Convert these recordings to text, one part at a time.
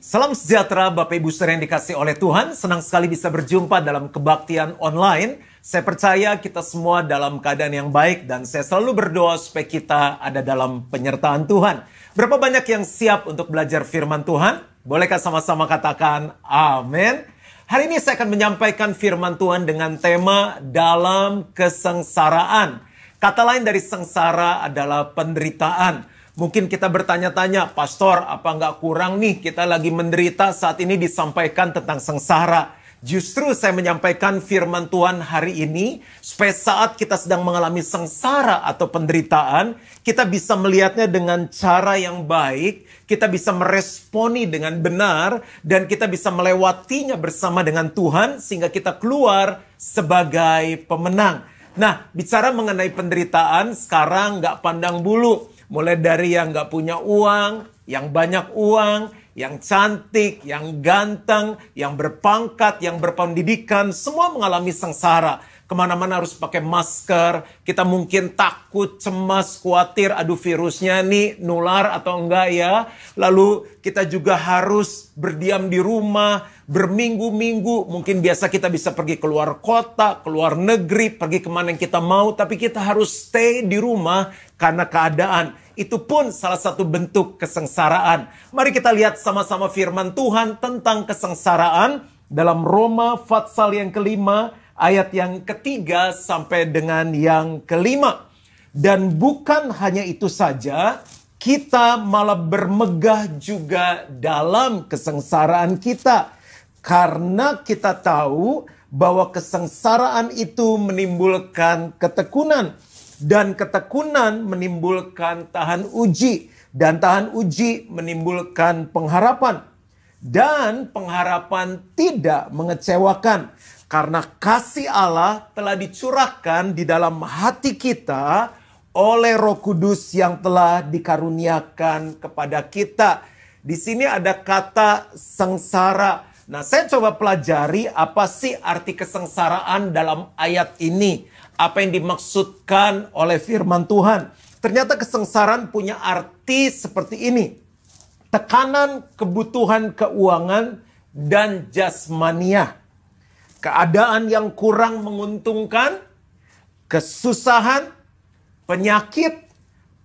Salam sejahtera Bapak Ibu Saudara yang dikasih oleh Tuhan. Senang sekali bisa berjumpa dalam kebaktian online. Saya percaya kita semua dalam keadaan yang baik dan saya selalu berdoa supaya kita ada dalam penyertaan Tuhan. Berapa banyak yang siap untuk belajar firman Tuhan? Bolehkah sama-sama katakan amin? Hari ini saya akan menyampaikan firman Tuhan dengan tema dalam kesengsaraan. Kata lain dari sengsara adalah penderitaan. Mungkin kita bertanya-tanya, Pastor, apa nggak kurang nih kita lagi menderita saat ini disampaikan tentang sengsara. Justru saya menyampaikan firman Tuhan hari ini, supaya saat kita sedang mengalami sengsara atau penderitaan, kita bisa melihatnya dengan cara yang baik, kita bisa meresponi dengan benar, dan kita bisa melewatinya bersama dengan Tuhan, sehingga kita keluar sebagai pemenang. Nah, bicara mengenai penderitaan, sekarang nggak pandang bulu. Mulai dari yang nggak punya uang, yang banyak uang, yang cantik, yang ganteng, yang berpangkat, yang berpendidikan, semua mengalami sengsara. Kemana-mana harus pakai masker, kita mungkin takut, cemas, khawatir, aduh virusnya nih nular atau enggak ya. Lalu kita juga harus berdiam di rumah, berminggu-minggu. Mungkin biasa kita bisa pergi keluar kota, keluar negeri, pergi kemana yang kita mau. Tapi kita harus stay di rumah karena keadaan. Itu pun salah satu bentuk kesengsaraan. Mari kita lihat sama-sama firman Tuhan tentang kesengsaraan dalam Roma pasal yang kelima, ayat yang ketiga sampai dengan yang kelima. Dan bukan hanya itu saja, kita malah bermegah juga dalam kesengsaraan kita. Karena kita tahu bahwa kesengsaraan itu menimbulkan ketekunan. Dan ketekunan menimbulkan tahan uji. Dan tahan uji menimbulkan pengharapan. Dan pengharapan tidak mengecewakan. Karena kasih Allah telah dicurahkan di dalam hati kita oleh Roh Kudus yang telah dikaruniakan kepada kita. Di sini ada kata sengsara. Nah, saya coba pelajari apa sih arti kesengsaraan dalam ayat ini. Apa yang dimaksudkan oleh firman Tuhan. Ternyata kesengsaraan punya arti seperti ini. Tekanan kebutuhan keuangan dan jasmania. Keadaan yang kurang menguntungkan, kesusahan, penyakit,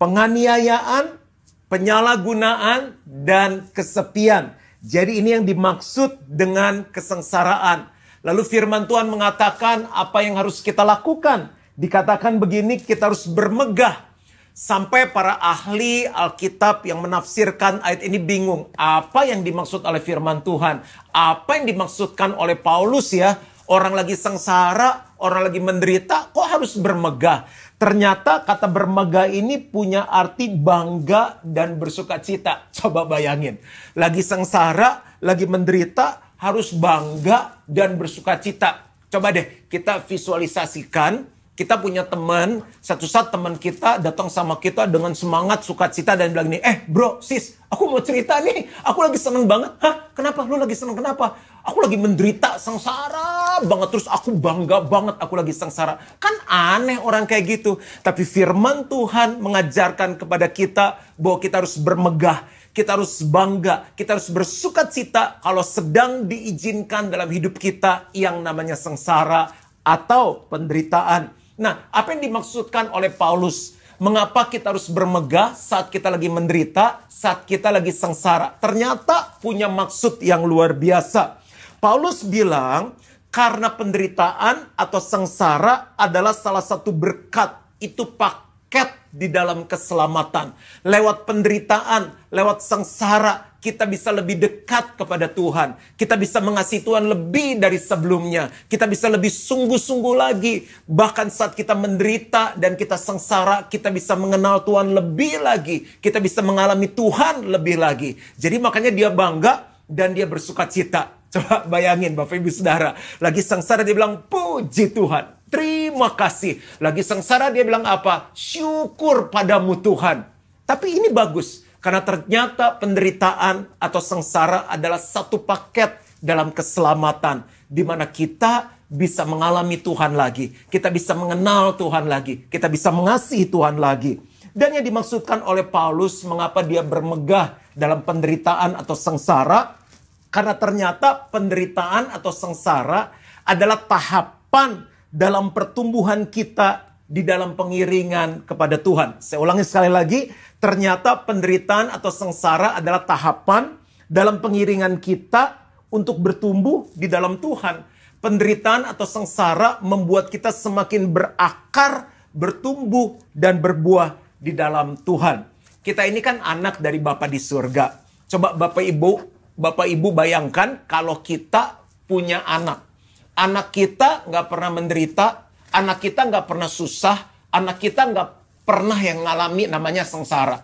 penganiayaan, penyalahgunaan, dan kesepian. Jadi ini yang dimaksud dengan kesengsaraan. Lalu firman Tuhan mengatakan apa yang harus kita lakukan. Dikatakan begini, kita harus bermegah. Sampai para ahli Alkitab yang menafsirkan ayat ini bingung. Apa yang dimaksud oleh firman Tuhan? Apa yang dimaksudkan oleh Paulus ya? Orang lagi sengsara, orang lagi menderita, kok harus bermegah? Ternyata kata bermegah ini punya arti bangga dan bersukacita. Coba bayangin. Lagi sengsara, lagi menderita, harus bangga dan bersukacita. Coba deh kita visualisasikan. Kita punya teman, satu saat teman kita datang sama kita dengan semangat, sukacita dan bilang nih, bro, sis, aku mau cerita nih, aku lagi seneng banget. Hah? Kenapa? Lu lagi seneng kenapa? Aku lagi menderita, sengsara banget, terus aku bangga banget aku lagi sengsara. Kan aneh orang kayak gitu. Tapi firman Tuhan mengajarkan kepada kita bahwa kita harus bermegah. Kita harus bangga, kita harus bersukacita kalau sedang diizinkan dalam hidup kita yang namanya sengsara atau penderitaan. Nah, apa yang dimaksudkan oleh Paulus? Mengapa kita harus bermegah saat kita lagi menderita, saat kita lagi sengsara? Ternyata punya maksud yang luar biasa. Paulus bilang, karena penderitaan atau sengsara adalah salah satu berkat. Itu paket di dalam keselamatan. Lewat penderitaan, lewat sengsara, kita bisa lebih dekat kepada Tuhan. Kita bisa mengasihi Tuhan lebih dari sebelumnya. Kita bisa lebih sungguh-sungguh lagi. Bahkan saat kita menderita dan kita sengsara, kita bisa mengenal Tuhan lebih lagi. Kita bisa mengalami Tuhan lebih lagi. Jadi makanya dia bangga dan dia bersukacita. Coba bayangin Bapak Ibu Saudara. Lagi sengsara dia bilang, puji Tuhan. Terima kasih. Lagi sengsara dia bilang apa? Syukur padamu Tuhan. Tapi ini bagus. Karena ternyata penderitaan atau sengsara adalah satu paket dalam keselamatan. Di mana kita bisa mengalami Tuhan lagi. Kita bisa mengenal Tuhan lagi. Kita bisa mengasihi Tuhan lagi. Dan yang dimaksudkan oleh Paulus mengapa dia bermegah dalam penderitaan atau sengsara. Karena ternyata penderitaan atau sengsara adalah tahapan dalam pertumbuhan kita di dalam pengiringan kepada Tuhan. Saya ulangi sekali lagi, ternyata penderitaan atau sengsara adalah tahapan dalam pengiringan kita untuk bertumbuh di dalam Tuhan. Penderitaan atau sengsara membuat kita semakin berakar, bertumbuh, dan berbuah di dalam Tuhan. Kita ini kan anak dari Bapa di surga. Coba Bapak Ibu bayangkan kalau kita punya anak. Anak kita nggak pernah menderita, anak kita nggak pernah susah, anak kita nggak pernah yang ngalami namanya sengsara.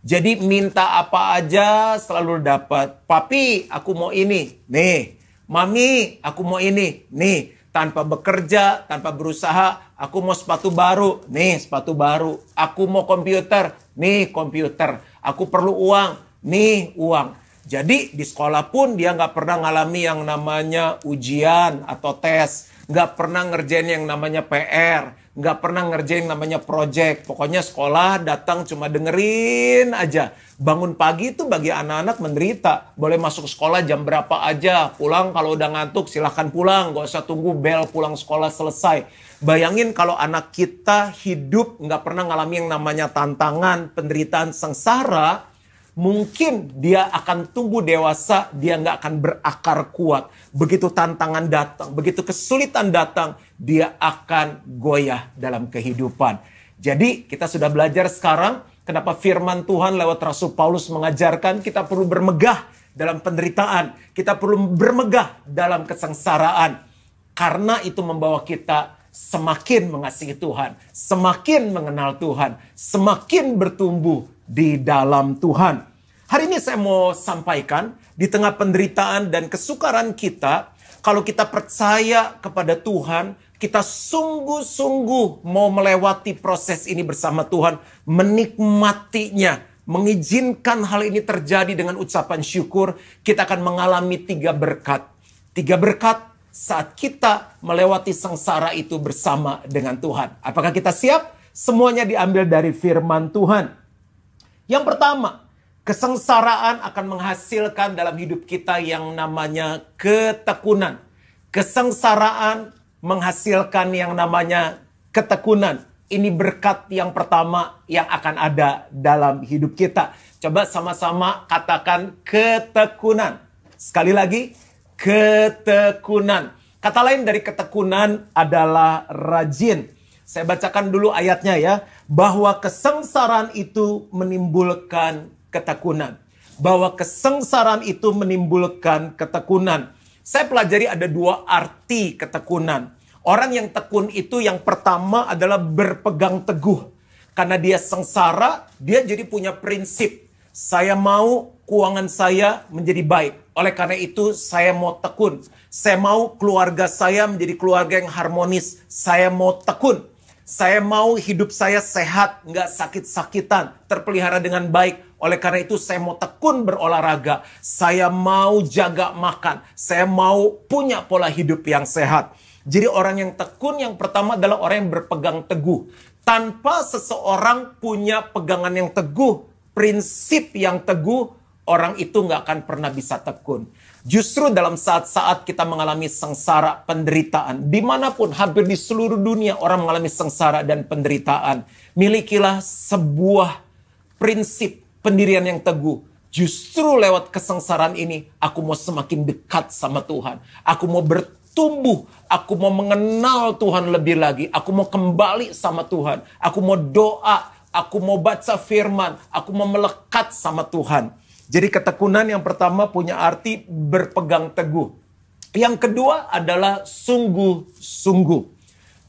Jadi minta apa aja selalu dapat. Papi, aku mau ini. Nih. Mami, aku mau ini. Nih. Tanpa bekerja, tanpa berusaha, aku mau sepatu baru. Nih, sepatu baru. Aku mau komputer. Nih, komputer. Aku perlu uang. Nih, uang. Jadi di sekolah pun dia nggak pernah ngalami yang namanya ujian atau tes. Nggak pernah ngerjain yang namanya PR. Nggak pernah ngerjain yang namanya project. Pokoknya sekolah datang cuma dengerin aja. Bangun pagi itu bagi anak-anak menderita. Boleh masuk sekolah jam berapa aja. Pulang kalau udah ngantuk silahkan pulang. Nggak usah tunggu bel pulang sekolah selesai. Bayangin kalau anak kita hidup nggak pernah ngalami yang namanya tantangan, penderitaan, sengsara. Mungkin dia akan tumbuh dewasa, dia nggak akan berakar kuat. Begitu tantangan datang, begitu kesulitan datang, dia akan goyah dalam kehidupan. Jadi kita sudah belajar sekarang kenapa firman Tuhan lewat Rasul Paulus mengajarkan kita perlu bermegah dalam penderitaan. Kita perlu bermegah dalam kesengsaraan. Karena itu membawa kita semakin mengasihi Tuhan, semakin mengenal Tuhan, semakin bertumbuh di dalam Tuhan. Hari ini saya mau sampaikan, di tengah penderitaan dan kesukaran kita, kalau kita percaya kepada Tuhan, kita sungguh-sungguh mau melewati proses ini bersama Tuhan, menikmatinya, mengizinkan hal ini terjadi dengan ucapan syukur, kita akan mengalami 3 berkat. 3 berkat saat kita melewati sengsara itu bersama dengan Tuhan. Apakah kita siap? Semuanya diambil dari firman Tuhan. Yang pertama, kesengsaraan akan menghasilkan dalam hidup kita yang namanya ketekunan. Kesengsaraan menghasilkan yang namanya ketekunan. Ini berkat yang pertama yang akan ada dalam hidup kita. Coba sama-sama katakan ketekunan. Sekali lagi, ketekunan. Kata lain dari ketekunan adalah rajin. Saya bacakan dulu ayatnya ya. Bahwa kesengsaraan itu menimbulkan ketekunan. Bahwa kesengsaraan itu menimbulkan ketekunan. Saya pelajari ada 2 arti ketekunan. Orang yang tekun itu yang pertama adalah berpegang teguh. Karena dia sengsara, dia jadi punya prinsip. Saya mau keuangan saya menjadi baik. Oleh karena itu saya mau tekun. Saya mau keluarga saya menjadi keluarga yang harmonis. Saya mau tekun. Saya mau hidup saya sehat, nggak sakit-sakitan, terpelihara dengan baik. Oleh karena itu saya mau tekun berolahraga. Saya mau jaga makan. Saya mau punya pola hidup yang sehat. Jadi orang yang tekun yang pertama adalah orang yang berpegang teguh. Tanpa seseorang punya pegangan yang teguh, prinsip yang teguh, orang itu nggak akan pernah bisa tekun. Justru dalam saat-saat kita mengalami sengsara, penderitaan, dimanapun, hampir di seluruh dunia orang mengalami sengsara dan penderitaan, milikilah sebuah prinsip pendirian yang teguh. Justru lewat kesengsaraan ini, aku mau semakin dekat sama Tuhan. Aku mau bertumbuh, aku mau mengenal Tuhan lebih lagi. Aku mau kembali sama Tuhan. Aku mau doa, aku mau baca firman, aku mau melekat sama Tuhan. Jadi ketekunan yang pertama punya arti berpegang teguh. Yang kedua adalah sungguh-sungguh.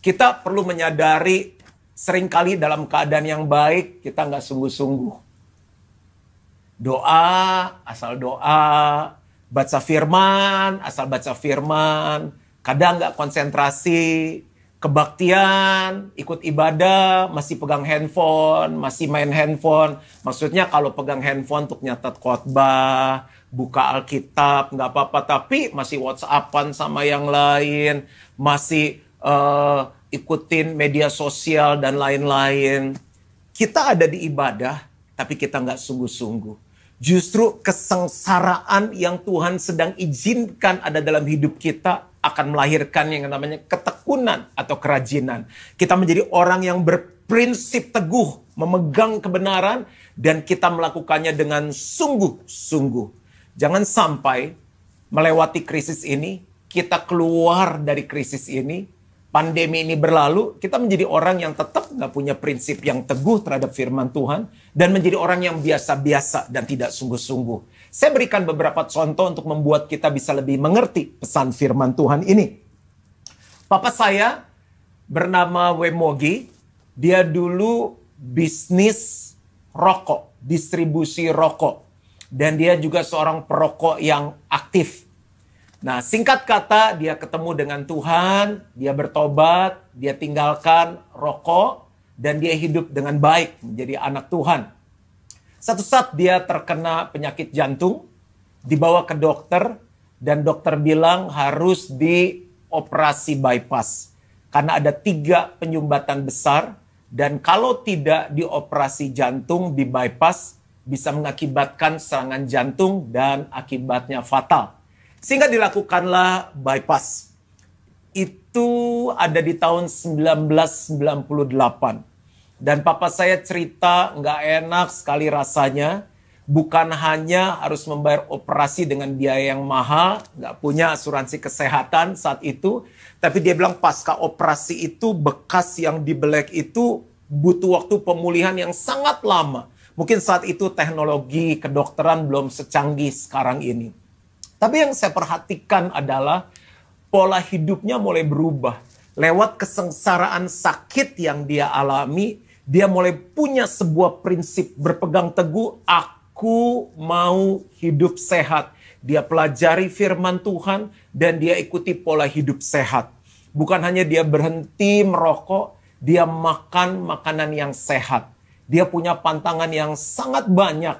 Kita perlu menyadari seringkali dalam keadaan yang baik kita nggak sungguh-sungguh. Doa, asal doa. Baca firman, asal baca firman. Kadang nggak konsentrasi. Kebaktian, ikut ibadah, masih pegang handphone, masih main handphone. Maksudnya kalau pegang handphone untuk nyatat khotbah, buka Alkitab, nggak apa-apa. Tapi masih WhatsAppan sama yang lain, masih ikutin media sosial dan lain-lain. Kita ada di ibadah, tapi kita nggak sungguh-sungguh. Justru kesengsaraan yang Tuhan sedang izinkan ada dalam hidup kita akan melahirkan yang namanya ketekunan atau kerajinan. Kita menjadi orang yang berprinsip teguh, memegang kebenaran, dan kita melakukannya dengan sungguh-sungguh. Jangan sampai melewati krisis ini, kita keluar dari krisis ini, pandemi ini berlalu, kita menjadi orang yang tetap nggak punya prinsip yang teguh terhadap firman Tuhan, dan menjadi orang yang biasa-biasa dan tidak sungguh-sungguh. Saya berikan beberapa contoh untuk membuat kita bisa lebih mengerti pesan firman Tuhan ini. Papa saya bernama Wemogi, dia dulu bisnis rokok, distribusi rokok. Dan dia juga seorang perokok yang aktif. Nah, singkat kata, dia ketemu dengan Tuhan, dia bertobat, dia tinggalkan rokok, dan dia hidup dengan baik, menjadi anak Tuhan. Satu saat dia terkena penyakit jantung, dibawa ke dokter, dan dokter bilang harus dioperasi bypass. Karena ada 3 penyumbatan besar, dan kalau tidak dioperasi jantung di bypass, bisa mengakibatkan serangan jantung dan akibatnya fatal. Sehingga dilakukanlah bypass. Itu ada di tahun 1998. Dan papa saya cerita nggak enak sekali rasanya. Bukan hanya harus membayar operasi dengan biaya yang mahal, nggak punya asuransi kesehatan saat itu. Tapi dia bilang pasca operasi itu bekas yang dibelek itu butuh waktu pemulihan yang sangat lama. Mungkin saat itu teknologi kedokteran belum secanggih sekarang ini. Tapi yang saya perhatikan adalah pola hidupnya mulai berubah. Lewat kesengsaraan sakit yang dia alami, dia mulai punya sebuah prinsip berpegang teguh, aku mau hidup sehat. Dia pelajari firman Tuhan dan dia ikuti pola hidup sehat. Bukan hanya dia berhenti merokok, dia makan makanan yang sehat. Dia punya pantangan yang sangat banyak.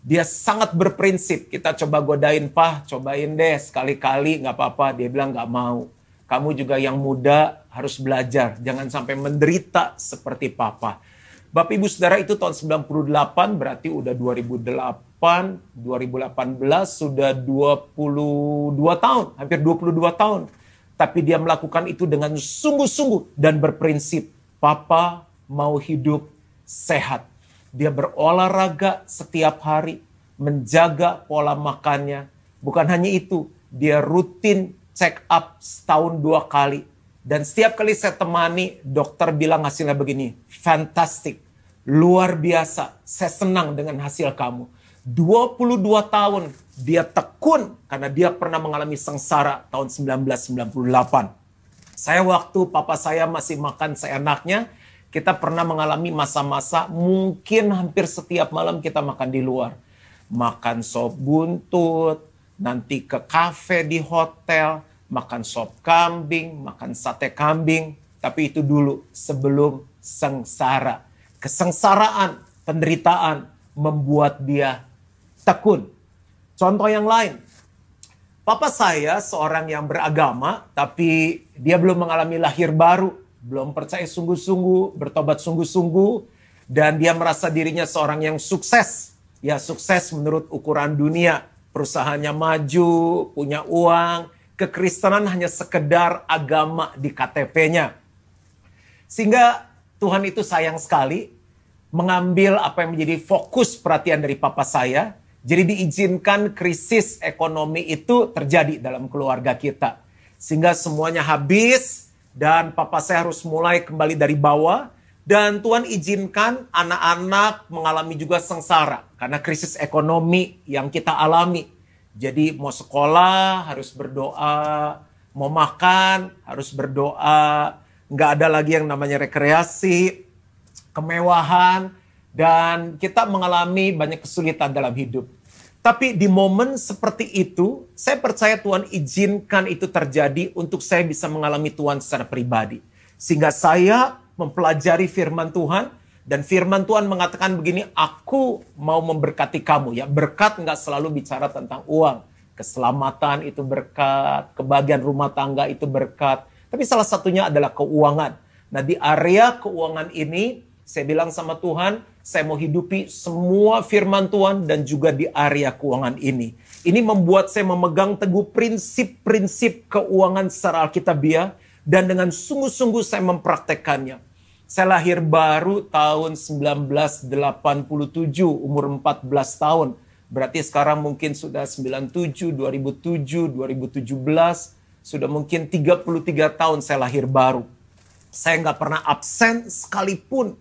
Dia sangat berprinsip. Kita coba godain, Pak, cobain deh sekali-kali, gak apa-apa. Dia bilang gak mau. Kamu juga yang muda harus belajar. Jangan sampai menderita seperti Papa. Bapak Ibu Saudara, itu tahun 98, berarti udah 2008, 2018, sudah 22 tahun, hampir 22 tahun. Tapi dia melakukan itu dengan sungguh-sungguh dan berprinsip. Papa mau hidup sehat. Dia berolahraga setiap hari, menjaga pola makannya. Bukan hanya itu, dia rutin check up setahun 2 kali. Dan setiap kali saya temani, dokter bilang hasilnya begini, fantastic, luar biasa, saya senang dengan hasil kamu. 22 tahun dia tekun karena dia pernah mengalami sengsara tahun 1998. Saya waktu papa saya masih makan seenaknya, kita pernah mengalami masa-masa mungkin hampir setiap malam kita makan di luar. Makan sop buntut, nanti ke kafe di hotel, makan sop kambing, makan sate kambing. Tapi itu dulu sebelum sengsara. Kesengsaraan, penderitaan membuat dia tekun. Contoh yang lain. Papa saya seorang yang beragama, tapi dia belum mengalami lahir baru. Belum percaya sungguh-sungguh, bertobat sungguh-sungguh. Dan dia merasa dirinya seorang yang sukses. Ya sukses menurut ukuran dunia. Perusahaannya maju, punya uang. Kekristenan hanya sekedar agama di KTP-nya. Sehingga Tuhan itu sayang sekali mengambil apa yang menjadi fokus perhatian dari papa saya. Jadi diizinkan krisis ekonomi itu terjadi dalam keluarga kita. Sehingga semuanya habis dan papa saya harus mulai kembali dari bawah. Dan Tuhan izinkan anak-anak mengalami juga sengsara karena krisis ekonomi yang kita alami. Jadi mau sekolah harus berdoa, mau makan harus berdoa, nggak ada lagi yang namanya rekreasi, kemewahan, dan kita mengalami banyak kesulitan dalam hidup. Tapi di momen seperti itu, saya percaya Tuhan izinkan itu terjadi untuk saya bisa mengalami Tuhan secara pribadi. Sehingga saya mempelajari firman Tuhan, dan firman Tuhan mengatakan begini, aku mau memberkati kamu. Ya, berkat nggak selalu bicara tentang uang. Keselamatan itu berkat, kebahagiaan rumah tangga itu berkat. Tapi salah satunya adalah keuangan. Nah di area keuangan ini, saya bilang sama Tuhan, Saya mau hidupi semua firman Tuhan dan juga di area keuangan ini. Ini membuat saya memegang teguh prinsip-prinsip keuangan secara alkitabiah dan dengan sungguh-sungguh saya mempraktekkannya. Saya lahir baru tahun 1987, umur 14 tahun. Berarti sekarang mungkin sudah 97, 2007, 2017, sudah mungkin 33 tahun saya lahir baru. Saya nggak pernah absen sekalipun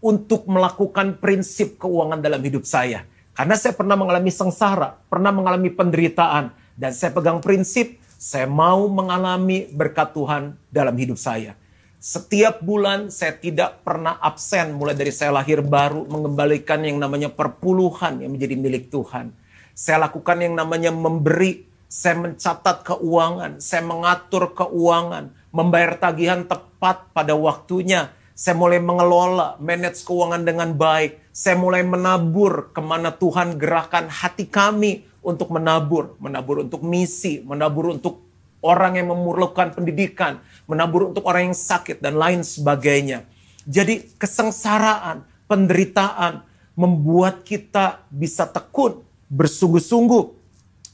untuk melakukan prinsip keuangan dalam hidup saya. Karena saya pernah mengalami sengsara, pernah mengalami penderitaan. Dan saya pegang prinsip, saya mau mengalami berkat Tuhan dalam hidup saya. Setiap bulan saya tidak pernah absen, mulai dari saya lahir baru, mengembalikan yang namanya perpuluhan yang menjadi milik Tuhan. Saya lakukan yang namanya memberi, saya mencatat keuangan, saya mengatur keuangan, membayar tagihan tepat pada waktunya. Saya mulai mengelola, manage keuangan dengan baik. Saya mulai menabur kemana Tuhan gerakan hati kami untuk menabur. Menabur untuk misi, menabur untuk orang yang memerlukan pendidikan, menabur untuk orang yang sakit, dan lain sebagainya. Jadi kesengsaraan, penderitaan membuat kita bisa tekun, bersungguh-sungguh.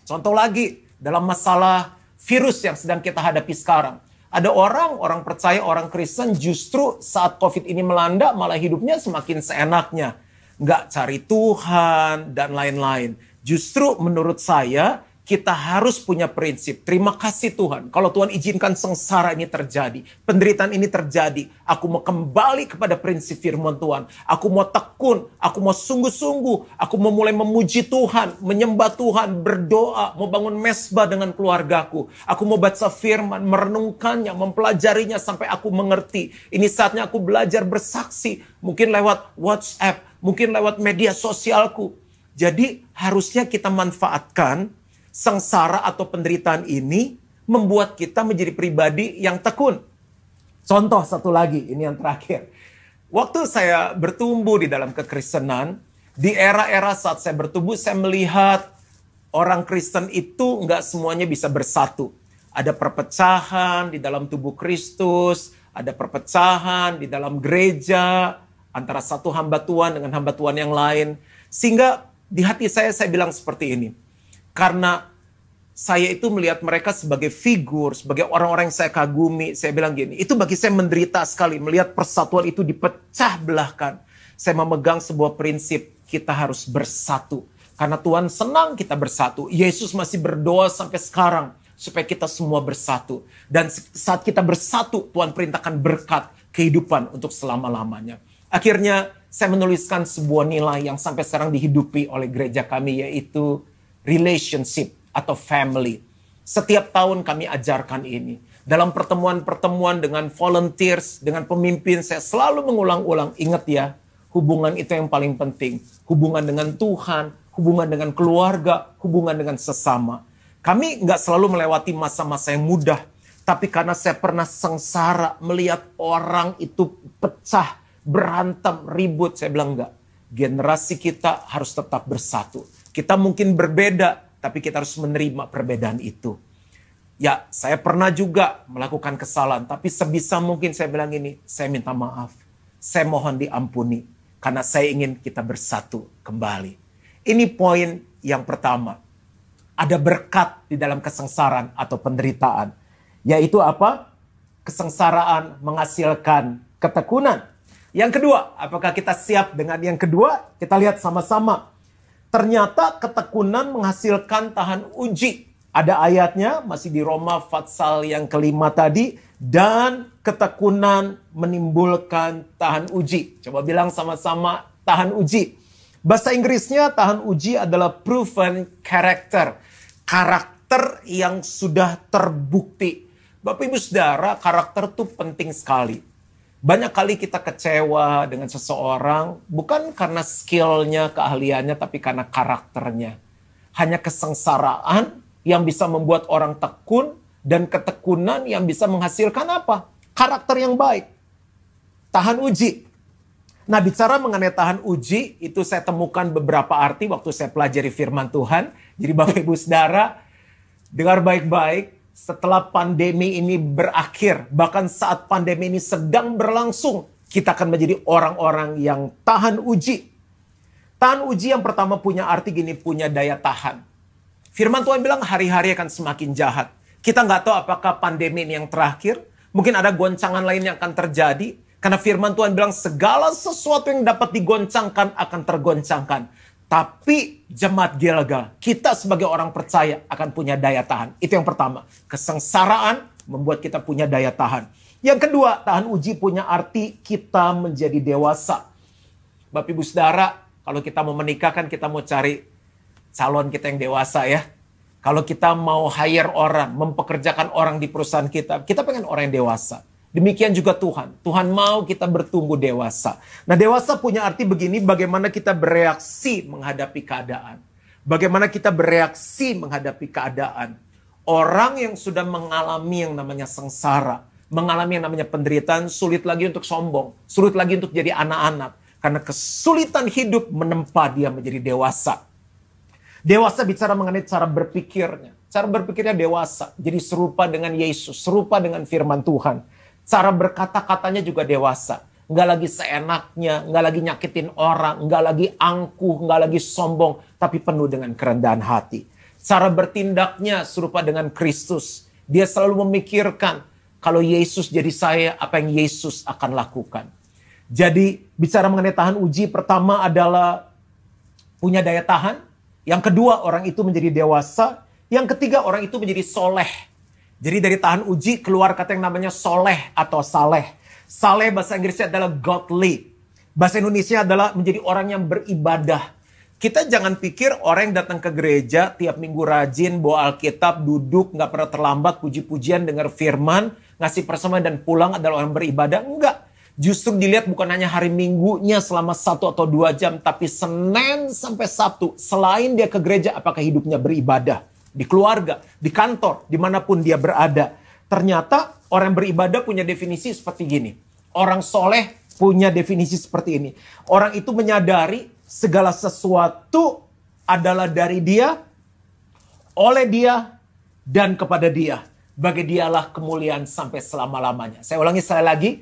Contoh lagi, dalam masalah virus yang sedang kita hadapi sekarang. Ada orang percaya, orang Kristen justru saat COVID ini melanda malah hidupnya semakin seenaknya. Nggak cari Tuhan dan lain-lain. Justru menurut saya kita harus punya prinsip. Terima kasih Tuhan. Kalau Tuhan izinkan sengsara ini terjadi, penderitaan ini terjadi, aku mau kembali kepada prinsip firman Tuhan. Aku mau tekun, aku mau sungguh-sungguh, aku mau mulai memuji Tuhan, menyembah Tuhan, berdoa, mau bangun mesbah dengan keluargaku. Aku mau baca firman, merenungkannya, mempelajarinya sampai aku mengerti. Ini saatnya aku belajar bersaksi, mungkin lewat WhatsApp, mungkin lewat media sosialku. Jadi harusnya kita manfaatkan sengsara atau penderitaan ini membuat kita menjadi pribadi yang tekun. Contoh satu lagi, ini yang terakhir. Waktu saya bertumbuh di dalam kekristenan, di era-era saat saya bertumbuh, saya melihat orang Kristen itu nggak semuanya bisa bersatu. Ada perpecahan di dalam tubuh Kristus, ada perpecahan di dalam gereja, antara satu hamba Tuhan dengan hamba Tuhan yang lain. Sehingga di hati saya bilang seperti ini. Karena saya itu melihat mereka sebagai figur, sebagai orang-orang yang saya kagumi. Saya bilang gini, itu bagi saya menderita sekali melihat persatuan itu dipecah belahkan. Saya memegang sebuah prinsip, kita harus bersatu. Karena Tuhan senang kita bersatu. Yesus masih berdoa sampai sekarang supaya kita semua bersatu. Dan saat kita bersatu, Tuhan perintahkan berkat kehidupan untuk selama-lamanya. Akhirnya saya menuliskan sebuah nilai yang sampai sekarang dihidupi oleh gereja kami, yaitu relationship atau family. Setiap tahun kami ajarkan ini. Dalam pertemuan-pertemuan dengan volunteers, dengan pemimpin, saya selalu mengulang-ulang, ingat ya, hubungan itu yang paling penting. Hubungan dengan Tuhan, hubungan dengan keluarga, hubungan dengan sesama. Kami nggak selalu melewati masa-masa yang mudah, tapi karena saya pernah sengsara melihat orang itu pecah, berantem, ribut, saya bilang enggak. Generasi kita harus tetap bersatu. Kita mungkin berbeda, tapi kita harus menerima perbedaan itu. Ya, saya pernah juga melakukan kesalahan, tapi sebisa mungkin saya bilang ini, saya minta maaf. Saya mohon diampuni, karena saya ingin kita bersatu kembali. Ini poin yang pertama. Ada berkat di dalam kesengsaraan atau penderitaan. Yaitu apa? Kesengsaraan menghasilkan ketekunan. Yang kedua, apakah kita siap dengan yang kedua? Kita lihat sama-sama. Ternyata ketekunan menghasilkan tahan uji. Ada ayatnya, masih di Roma pasal yang kelima tadi. Dan ketekunan menimbulkan tahan uji. Coba bilang sama-sama tahan uji. Bahasa Inggrisnya tahan uji adalah proven character. Karakter yang sudah terbukti. Bapak Ibu Saudara, karakter itu penting sekali. Banyak kali kita kecewa dengan seseorang, bukan karena skillnya, keahliannya, tapi karena karakternya. Hanya kesengsaraan yang bisa membuat orang tekun, dan ketekunan yang bisa menghasilkan apa? Karakter yang baik. Tahan uji. Nah, bicara mengenai tahan uji, itu saya temukan beberapa arti waktu saya pelajari firman Tuhan. Jadi Bapak Ibu Saudara, dengar baik-baik. Setelah pandemi ini berakhir, bahkan saat pandemi ini sedang berlangsung, Kita akan menjadi orang-orang yang tahan uji. Tahan uji yang pertama punya arti gini, punya daya tahan. Firman Tuhan bilang hari-hari akan semakin jahat. Kita nggak tahu apakah pandemi ini yang terakhir. Mungkin ada goncangan lain yang akan terjadi. Karena firman Tuhan bilang segala sesuatu yang dapat digoncangkan akan tergoncangkan. Tapi jemaat Gilgal, kita sebagai orang percaya akan punya daya tahan. Itu yang pertama. Kesengsaraan membuat kita punya daya tahan. Yang kedua, tahan uji punya arti kita menjadi dewasa. Bapak Ibu Saudara, kalau kita mau menikah kan kita mau cari calon kita yang dewasa ya. Kalau kita mau hire orang, mempekerjakan orang di perusahaan kita pengen orang yang dewasa. Demikian juga Tuhan. Tuhan mau kita bertumbuh dewasa. Nah, dewasa punya arti begini, bagaimana kita bereaksi menghadapi keadaan. Bagaimana kita bereaksi menghadapi keadaan. Orang yang sudah mengalami yang namanya sengsara, mengalami yang namanya penderitaan, sulit lagi untuk sombong, sulit lagi untuk jadi anak-anak. Karena kesulitan hidup menempa dia menjadi dewasa. Dewasa bicara mengenai cara berpikirnya. Cara berpikirnya dewasa. Jadi serupa dengan Yesus, serupa dengan firman Tuhan. Cara berkata-katanya juga dewasa. Nggak lagi seenaknya, nggak lagi nyakitin orang, nggak lagi angkuh, nggak lagi sombong, tapi penuh dengan kerendahan hati. Cara bertindaknya serupa dengan Kristus. Dia selalu memikirkan, kalau Yesus jadi saya, apa yang Yesus akan lakukan. Jadi bicara mengenai tahan uji, pertama adalah punya daya tahan. Yang kedua, orang itu menjadi dewasa. Yang ketiga, orang itu menjadi soleh. Jadi dari tahan uji keluar kata yang namanya soleh atau saleh. Saleh bahasa Inggrisnya adalah godly. Bahasa Indonesia adalah menjadi orang yang beribadah. Kita jangan pikir orang yang datang ke gereja tiap minggu rajin, bawa Alkitab, duduk, nggak pernah terlambat, puji-pujian, dengar firman, ngasih persembahan dan pulang adalah orang beribadah. Enggak. Justru dilihat bukan hanya hari minggunya selama 1 atau 2 jam, tapi Senin sampai Sabtu. Selain dia ke gereja, apakah hidupnya beribadah? Di keluarga, di kantor, dimanapun dia berada. Ternyata orang beribadah punya definisi seperti gini. Orang soleh punya definisi seperti ini. Orang itu menyadari segala sesuatu adalah dari dia, oleh dia, dan kepada dia. Bagi dialah kemuliaan sampai selama-lamanya. Saya ulangi sekali lagi.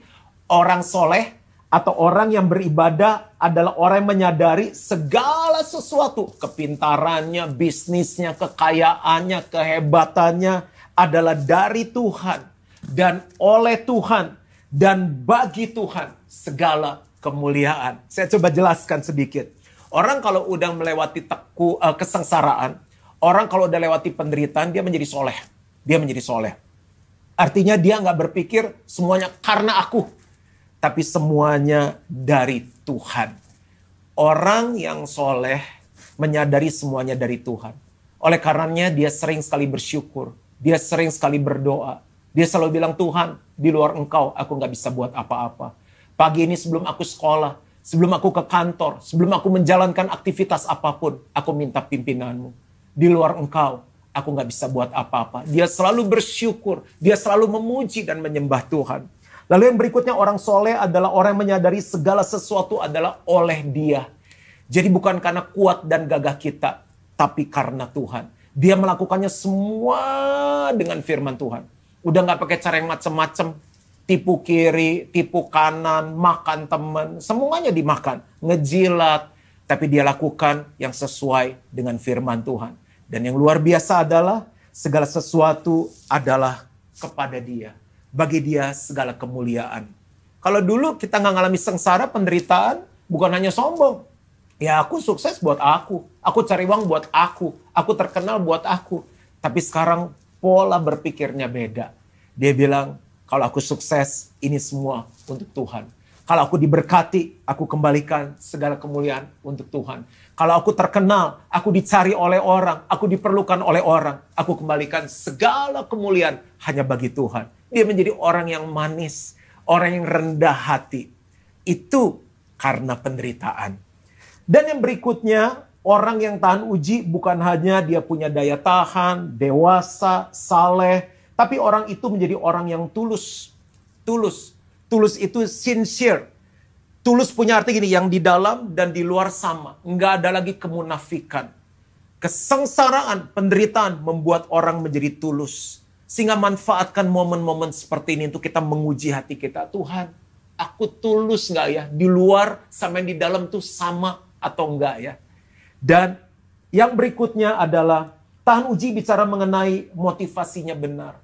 Orang soleh atau orang yang beribadah adalah orang yang menyadari segala sesuatu. Kepintarannya, bisnisnya, kekayaannya, kehebatannya adalah dari Tuhan. Dan oleh Tuhan. Dan bagi Tuhan segala kemuliaan. Saya coba jelaskan sedikit. Orang kalau udah melewati kesengsaraan, orang kalau udah lewati penderitaan, dia menjadi soleh. Dia menjadi soleh. Artinya dia nggak berpikir semuanya karena aku. Tapi semuanya dari Tuhan. Orang yang soleh menyadari semuanya dari Tuhan. Oleh karenanya dia sering sekali bersyukur. Dia sering sekali berdoa. Dia selalu bilang, Tuhan, di luar Engkau aku gak bisa buat apa-apa. Pagi ini sebelum aku sekolah, sebelum aku ke kantor, sebelum aku menjalankan aktivitas apapun, aku minta pimpinanmu. Di luar Engkau aku gak bisa buat apa-apa. Dia selalu bersyukur. Dia selalu memuji dan menyembah Tuhan. Lalu yang berikutnya orang soleh adalah orang yang menyadari segala sesuatu adalah oleh dia. Jadi bukan karena kuat dan gagah kita, tapi karena Tuhan. Dia melakukannya semua dengan firman Tuhan. Udah gak pakai cara yang macam-macam. Tipu kiri, tipu kanan, makan teman, semuanya dimakan. Ngejilat, tapi dia lakukan yang sesuai dengan firman Tuhan. Dan yang luar biasa adalah segala sesuatu adalah kepada dia. Bagi dia segala kemuliaan. Kalau dulu kita nggak ngalami sengsara, penderitaan, bukan hanya sombong. Ya aku sukses buat aku cari uang buat aku terkenal buat aku. Tapi sekarang pola berpikirnya beda. Dia bilang, kalau aku sukses, ini semua untuk Tuhan. Kalau aku diberkati, aku kembalikan segala kemuliaan untuk Tuhan. Kalau aku terkenal, aku dicari oleh orang, aku diperlukan oleh orang, aku kembalikan segala kemuliaan hanya bagi Tuhan. Dia menjadi orang yang manis, orang yang rendah hati. Itu karena penderitaan. Dan yang berikutnya, orang yang tahan uji bukan hanya dia punya daya tahan, dewasa, saleh, tapi orang itu menjadi orang yang tulus. Tulus itu sincere. Tulus punya arti gini, yang di dalam dan di luar sama. Nggak ada lagi kemunafikan. Kesengsaraan, penderitaan membuat orang menjadi tulus. Sehingga manfaatkan momen-momen seperti ini untuk kita menguji hati kita. Tuhan, Aku tulus nggak ya? Di luar sama di dalam tuh sama atau enggak ya? Dan yang berikutnya adalah tahan uji bicara mengenai motivasinya benar.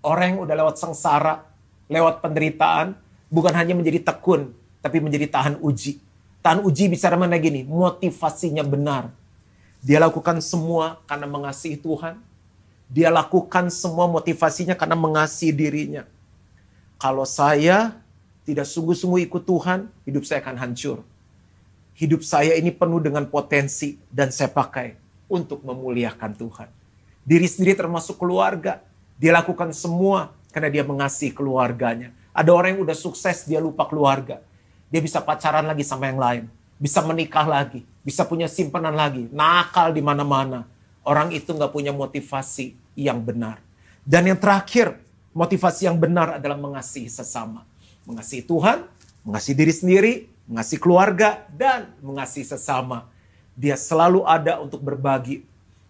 Orang yang udah lewat sengsara, lewat penderitaan, bukan hanya menjadi tekun, tapi menjadi tahan uji. Tahan uji bicara mengenai gini, motivasinya benar. Dia lakukan semua karena mengasihi Tuhan. Dia lakukan semua motivasinya karena mengasihi dirinya. Kalau saya tidak sungguh-sungguh ikut Tuhan, hidup saya akan hancur. Hidup saya ini penuh dengan potensi dan saya pakai untuk memuliakan Tuhan. Diri sendiri termasuk keluarga. Dia lakukan semua karena dia mengasihi keluarganya. Ada orang yang udah sukses, dia lupa keluarga. Dia bisa pacaran lagi sama yang lain. Bisa menikah lagi. Bisa punya simpanan lagi. Nakal di mana-mana. Orang itu nggak punya motivasi yang benar. Dan yang terakhir, motivasi yang benar adalah mengasihi sesama. Mengasihi Tuhan, mengasihi diri sendiri, mengasihi keluarga, dan mengasihi sesama. Dia selalu ada untuk berbagi.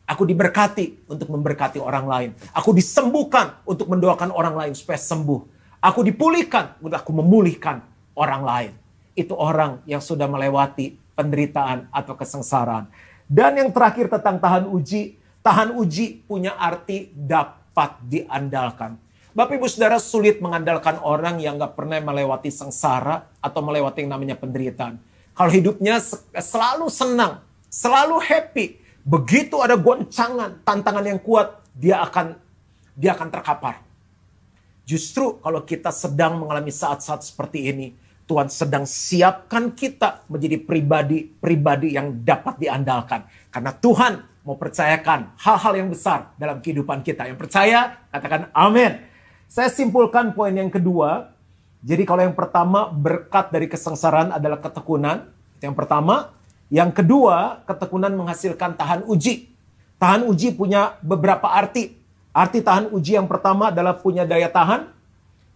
Aku diberkati untuk memberkati orang lain. Aku disembuhkan untuk mendoakan orang lain supaya sembuh. Aku dipulihkan untuk aku memulihkan orang lain. Itu orang yang sudah melewati penderitaan atau kesengsaraan. Dan yang terakhir tentang tahan uji. Tahan uji punya arti dapat diandalkan. Bapak Ibu Saudara, sulit mengandalkan orang yang gak pernah melewati sengsara atau melewati yang namanya penderitaan. Kalau hidupnya selalu senang, selalu happy, begitu ada goncangan, tantangan yang kuat, dia akan terkapar. Justru kalau kita sedang mengalami saat-saat seperti ini, Tuhan sedang siapkan kita menjadi pribadi yang dapat diandalkan. Karena Tuhan mau percayakan hal-hal yang besar dalam kehidupan kita. Yang percaya, katakan amin. Saya simpulkan poin yang kedua. Jadi kalau yang pertama, berkat dari kesengsaraan adalah ketekunan. Itu yang pertama. Yang kedua, ketekunan menghasilkan tahan uji. Tahan uji punya beberapa arti. Arti tahan uji yang pertama adalah punya daya tahan.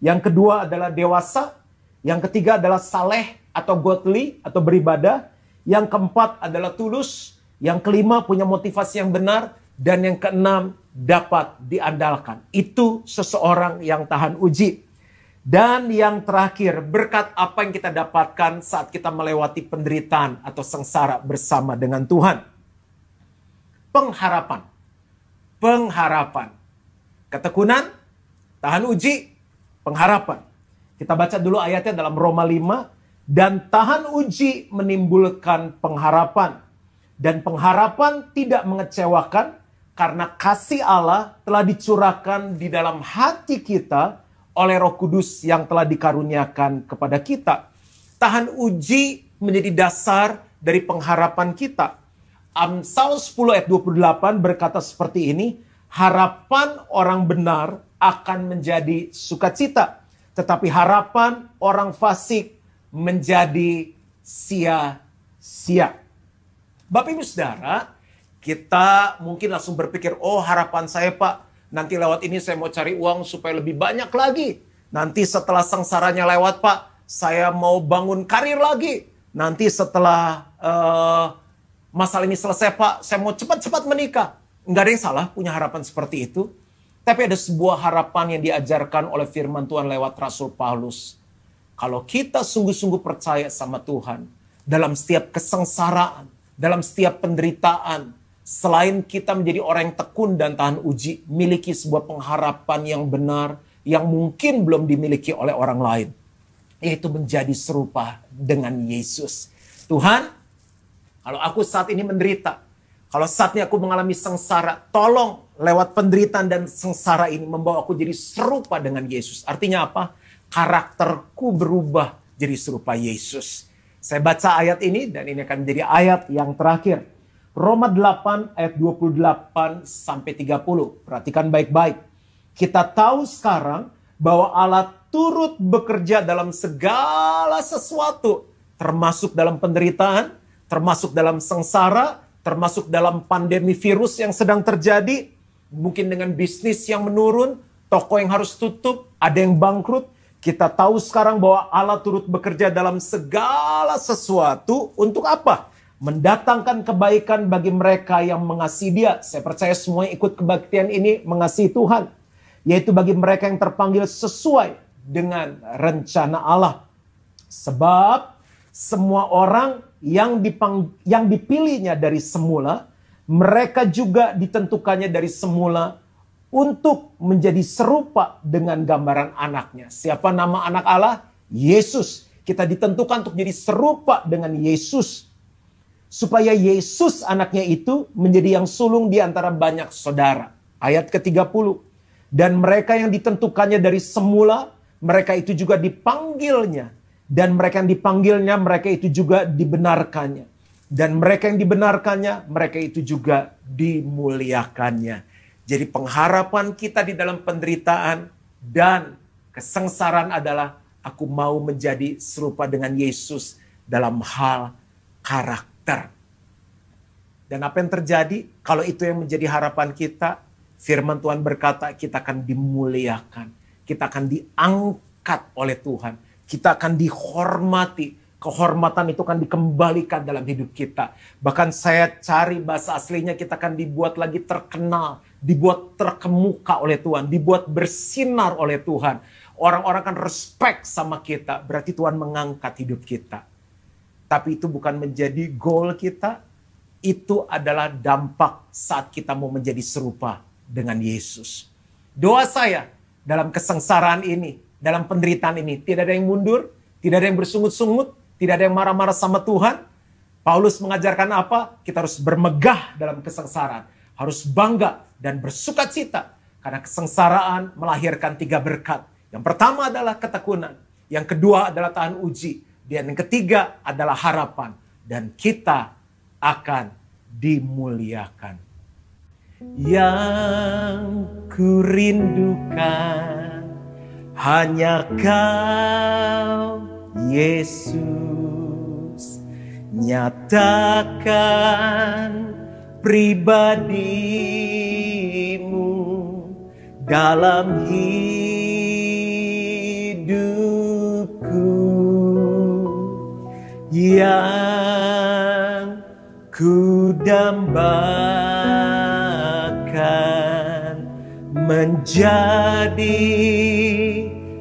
Yang kedua adalah dewasa. Yang ketiga adalah saleh atau godly atau beribadah. Yang keempat adalah tulus. Yang kelima punya motivasi yang benar. Dan yang keenam dapat diandalkan. Itu seseorang yang tahan uji. Dan yang terakhir, berkat apa yang kita dapatkan saat kita melewati penderitaan atau sengsara bersama dengan Tuhan. Pengharapan. Pengharapan. Ketekunan, tahan uji, pengharapan. Kita baca dulu ayatnya dalam Roma 5. Dan tahan uji menimbulkan pengharapan. Dan pengharapan tidak mengecewakan karena kasih Allah telah dicurahkan di dalam hati kita oleh Roh Kudus yang telah dikaruniakan kepada kita. Tahan uji menjadi dasar dari pengharapan kita. Amsal 10 ayat 28 berkata seperti ini, harapan orang benar akan menjadi sukacita, tetapi harapan orang fasik menjadi sia-sia. Bapak Ibu Saudara, kita mungkin langsung berpikir, oh harapan saya Pak, nanti lewat ini saya mau cari uang supaya lebih banyak lagi. Nanti setelah sengsaranya lewat Pak, saya mau bangun karir lagi. Nanti setelah masalah ini selesai Pak, saya mau cepat-cepat menikah. Nggak ada yang salah punya harapan seperti itu. Tapi ada sebuah harapan yang diajarkan oleh firman Tuhan lewat Rasul Paulus. Kalau kita sungguh-sungguh percaya sama Tuhan, dalam setiap kesengsaraan, dalam setiap penderitaan, selain kita menjadi orang yang tekun dan tahan uji, miliki sebuah pengharapan yang benar, yang mungkin belum dimiliki oleh orang lain. Yaitu menjadi serupa dengan Yesus. Tuhan, kalau aku saat ini menderita, kalau saat ini aku mengalami sengsara, tolong lewat penderitaan dan sengsara ini membawa aku jadi serupa dengan Yesus. Artinya apa? Karakterku berubah jadi serupa Yesus. Saya baca ayat ini dan ini akan menjadi ayat yang terakhir. Roma 8 ayat 28 sampai 30. Perhatikan baik-baik. Kita tahu sekarang bahwa Allah turut bekerja dalam segala sesuatu. Termasuk dalam penderitaan, termasuk dalam sengsara, termasuk dalam pandemi virus yang sedang terjadi. Mungkin dengan bisnis yang menurun, toko yang harus tutup, ada yang bangkrut. Kita tahu sekarang bahwa Allah turut bekerja dalam segala sesuatu untuk apa? Mendatangkan kebaikan bagi mereka yang mengasihi Dia. Saya percaya semua yang ikut kebaktian ini mengasihi Tuhan. Yaitu bagi mereka yang terpanggil sesuai dengan rencana Allah. Sebab semua orang yang dipilihnya dari semula, mereka juga ditentukannya dari semula untuk menjadi serupa dengan gambaran anaknya. Siapa nama anak Allah? Yesus. Kita ditentukan untuk jadi serupa dengan Yesus. Supaya Yesus anaknya itu menjadi yang sulung di antara banyak saudara. Ayat ke-30. Dan mereka yang ditentukannya dari semula, mereka itu juga dipanggilnya. Dan mereka yang dipanggilnya, mereka itu juga dibenarkannya. Dan mereka yang dibenarkannya, mereka itu juga dimuliakannya. Jadi pengharapan kita di dalam penderitaan dan kesengsaraan adalah aku mau menjadi serupa dengan Yesus dalam hal karakter. Dan apa yang terjadi? Kalau itu yang menjadi harapan kita, firman Tuhan berkata kita akan dimuliakan. Kita akan diangkat oleh Tuhan. Kita akan dihormati. Kehormatan itu akan dikembalikan dalam hidup kita. Bahkan saya cari bahasa aslinya, kita akan dibuat lagi terkenal. Dibuat terkemuka oleh Tuhan. Dibuat bersinar oleh Tuhan. Orang-orang akan respect sama kita. Berarti Tuhan mengangkat hidup kita. Tapi itu bukan menjadi goal kita. Itu adalah dampak saat kita mau menjadi serupa dengan Yesus. Doa saya dalam kesengsaraan ini, dalam penderitaan ini, tidak ada yang mundur, tidak ada yang bersungut-sungut, tidak ada yang marah-marah sama Tuhan. Paulus mengajarkan apa? Kita harus bermegah dalam kesengsaraan. Harus bangga dan bersukacita. Karena kesengsaraan melahirkan 3 berkat. Yang pertama adalah ketekunan. Yang kedua adalah tahan uji. Dan yang ketiga adalah harapan. Dan kita akan dimuliakan. Yang kurindukan hanya Kau, Yesus. Nyatakan pribadimu dalam hidupku. Yang kudambakan menjadi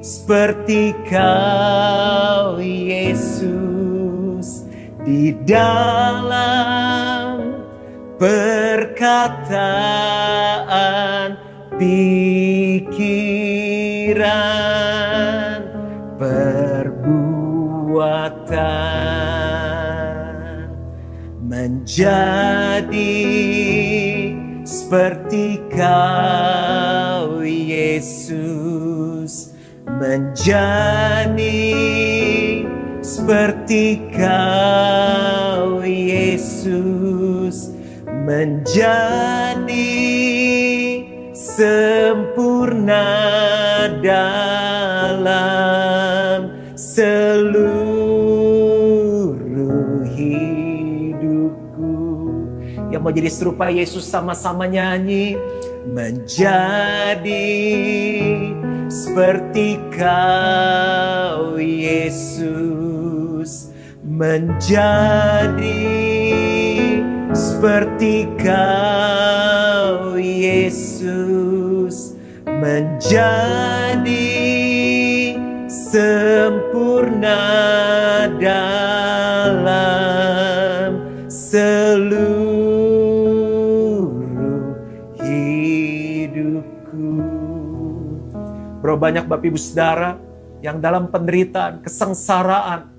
seperti Kau, Yesus, di dalam perkataan, pikiran, perbuatan, menjadi seperti Kau, Yesus, menjadi seperti Kau, Yesus, menjadi sempurna dalam seluruh hidupku. Yang mau jadi serupa Yesus sama-sama nyanyi. Menjadi seperti Kau, Yesus, menjadi seperti Kau, Yesus, menjadi sempurna dalam seluruh hidupku. Bro, banyak Bapak Ibu Saudara yang dalam penderitaan, kesengsaraan,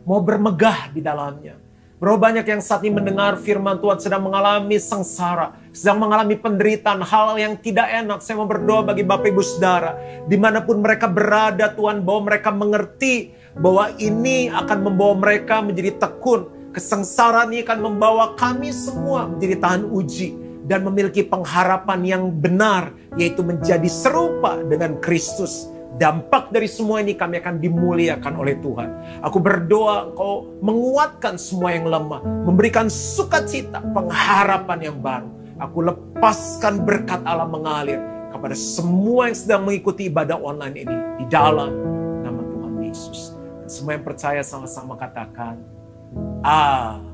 mau bermegah di dalamnya. Bro, banyak yang saat ini mendengar firman Tuhan sedang mengalami sengsara, sedang mengalami penderitaan, hal yang tidak enak. Saya mau berdoa bagi Bapak Ibu Saudara, dimanapun mereka berada, Tuhan bahwa mereka mengerti bahwa ini akan membawa mereka menjadi tekun. Kesengsaraan ini akan membawa kami semua menjadi tahan uji dan memiliki pengharapan yang benar, yaitu menjadi serupa dengan Kristus. Dampak dari semua ini kami akan dimuliakan oleh Tuhan. Aku berdoa Engkau menguatkan semua yang lemah, memberikan sukacita, pengharapan yang baru. Aku lepaskan berkat Allah mengalir kepada semua yang sedang mengikuti ibadah online ini di dalam nama Tuhan Yesus. Dan semua yang percaya sama-sama katakan, Amin.